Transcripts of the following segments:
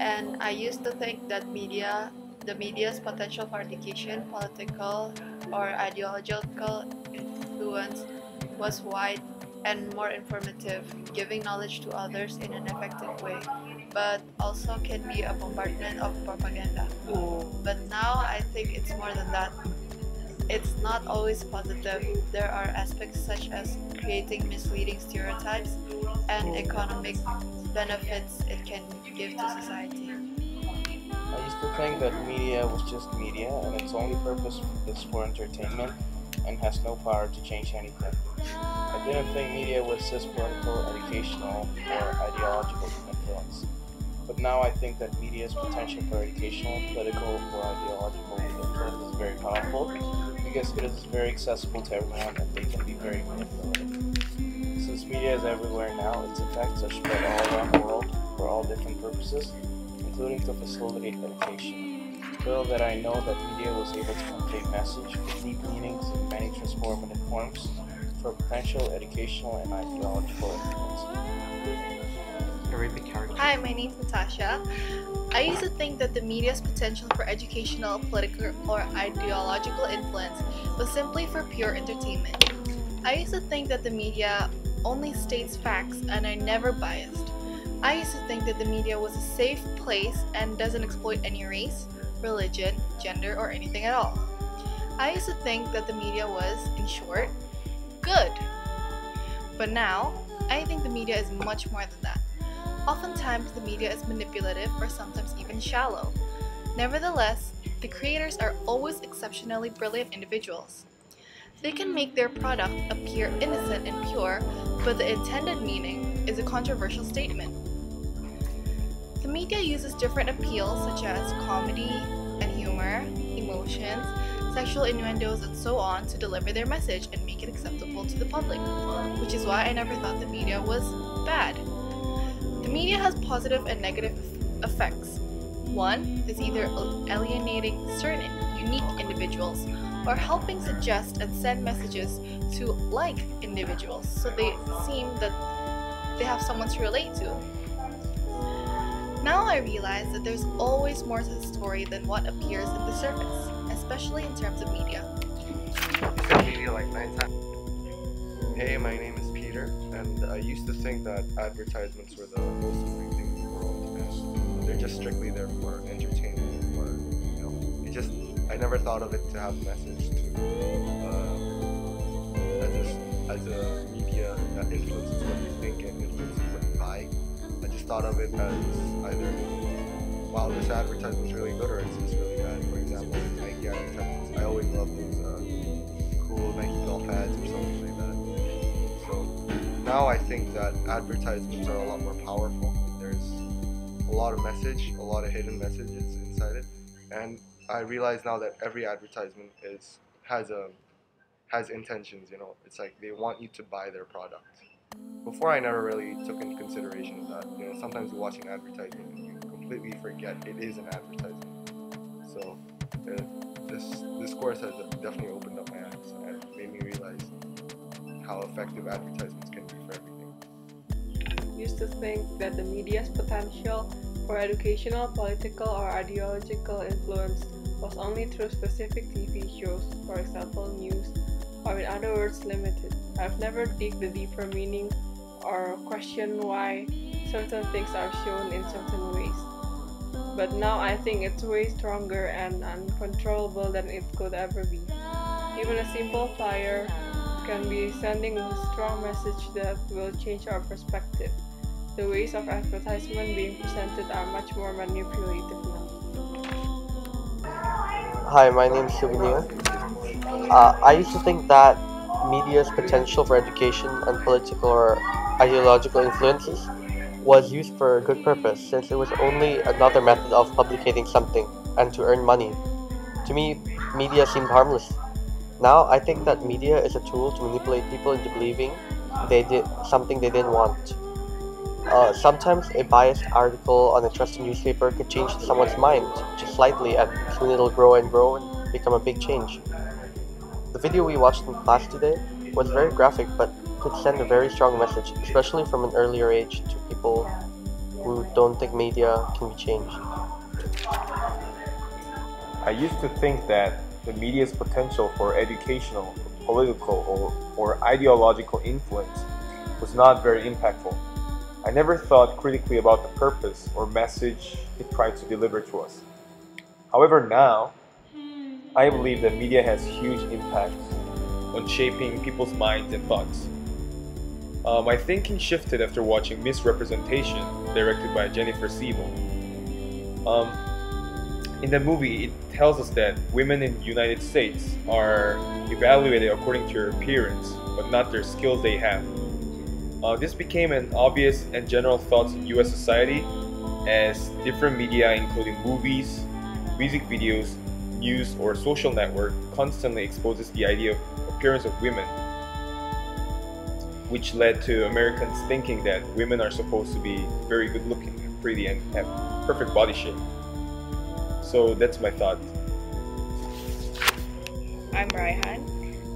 and I used to think that the media's potential for education, political, or ideological influence was wide and more informative, giving knowledge to others in an effective way, but also can be a bombardment of propaganda. But now I think it's more than that. It's not always positive. There are aspects such as creating misleading stereotypes and economic benefits it can give to society. I used to think that media was just media and its only purpose is for entertainment and has no power to change anything. I didn't think media was just political, educational, or ideological influence. But now I think that media's potential for educational, political, or ideological influence is very powerful because it is very accessible to everyone and they can be very manipulative. Since media is everywhere now, its effects are spread all around the world for all different purposes, including to facilitate education. Little that I know that media was able to convey message with deep meanings in many transformative forms for potential educational and ideological influence. Hi, my name is Natasha. I used to think that the media's potential for educational, political, or ideological influence was simply for pure entertainment. I used to think that the media only states facts and are never biased. I used to think that the media was a safe place and doesn't exploit any race, religion, gender, or anything at all. I used to think that the media was, in short, good. But now, I think the media is much more than that. Oftentimes, the media is manipulative or sometimes even shallow. Nevertheless, the creators are always exceptionally brilliant individuals. They can make their product appear innocent and pure, but the intended meaning is a controversial statement. The media uses different appeals such as comedy and humor, emotions, sexual innuendos, and so on to deliver their message and make it acceptable to the public, which is why I never thought the media was bad. The media has positive and negative effects. One is either alienating certain unique individuals or helping suggest and send messages to like individuals so they seem that they have someone to relate to. Now I realize that there's always more to the story than what appears at the surface, especially in terms of media. Media like 9 times. Hey, my name is Peter, and I used to think that advertisements were the most annoying thing in the world, and they're just strictly there for entertainment, or I never thought of it to have a message as a media that influences what you think and influences what you buy. I just thought of it as either, wow, this advertisement's really good, or it's just really bad. For example, Nike advertisements. I always love those cool Nike golf ads or something like that. So now I think that advertisements are a lot more powerful. There's a lot of message, a lot of hidden messages inside it, and I realize now that every advertisement has intentions. It's like they want you to buy their product. Before, I never really took into consideration of that. Sometimes you watch an advertisement and you completely forget it is an advertisement. So this course has definitely opened up my eyes and made me realize how effective advertisements can be for everything. Used to think that the media's potential for educational, political, or ideological influence was only through specific TV shows, for example news, or in other words limited. I've never dig the deeper meaning or questioned why certain things are shown in certain ways. But now I think it's way stronger and uncontrollable than it could ever be. Even a simple flyer can be sending a strong message that will change our perspective. The ways of advertisement being presented are much more manipulative now. Hi, my name is Souvenir. I used to think that media's potential for education and political or ideological influences was used for a good purpose, since it was only another method of publicating something and to earn money. To me, media seemed harmless. Now, I think that media is a tool to manipulate people into believing they did something they didn't want. Sometimes a biased article on a trusted newspaper could change someone's mind just slightly, and soon it'll grow and grow and become a big change. The video we watched in class today was very graphic but could send a very strong message, especially from an earlier age to people who don't think media can be changed. I used to think that the media's potential for educational, political, or ideological influence was not very impactful. I never thought critically about the purpose or message it tried to deliver to us. However, now, I believe that media has huge impact on shaping people's minds and thoughts. My thinking shifted after watching Misrepresentation, directed by Jennifer Seymour. In the movie, it tells us that women in the United States are evaluated according to their appearance, but not their skills they have. This became an obvious and general thought in US society as different media, including movies, music videos, news, or social network, constantly exposes the idea of appearance of women, which led to Americans thinking that women are supposed to be very good looking and pretty and have perfect body shape. So that's my thought. I'm Raihan.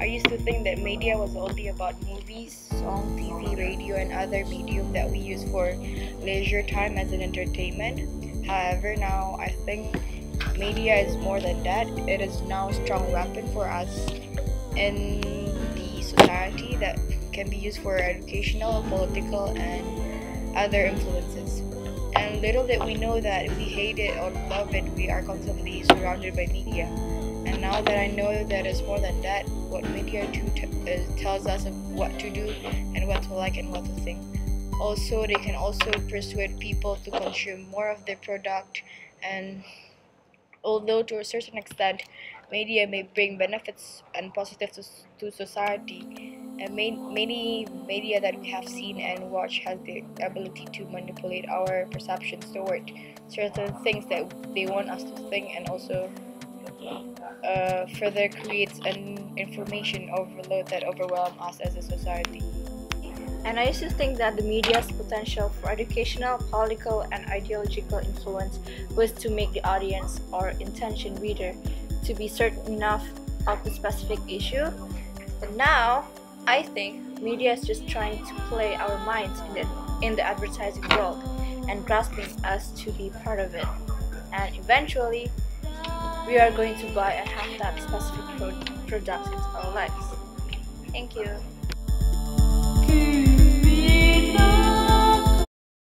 I used to think that media was only about movies, song, TV, radio, and other medium that we use for leisure time as an entertainment. However, now I think media is more than that. It is now a strong weapon for us in the society that can be used for educational, political, and other influences. And little did we know that we hate it or love it, we are constantly surrounded by media. And now that I know that it's more than that, what media tells us of what to do and what to like and what to think. Also, they can also persuade people to consume more of their product. And although to a certain extent, media may bring benefits and positive to society, and many media that we have seen and watched has the ability to manipulate our perceptions toward certain things that they want us to think, and also further creates an information overload that overwhelms us as a society. And I used to think that the media's potential for educational, political, and ideological influence was to make the audience or intention reader to be certain enough of the specific issue. But now, I think media is just trying to play our minds in the advertising world and grasping us to be part of it. And eventually, we are going to buy and have that specific product into our lives. Thank you.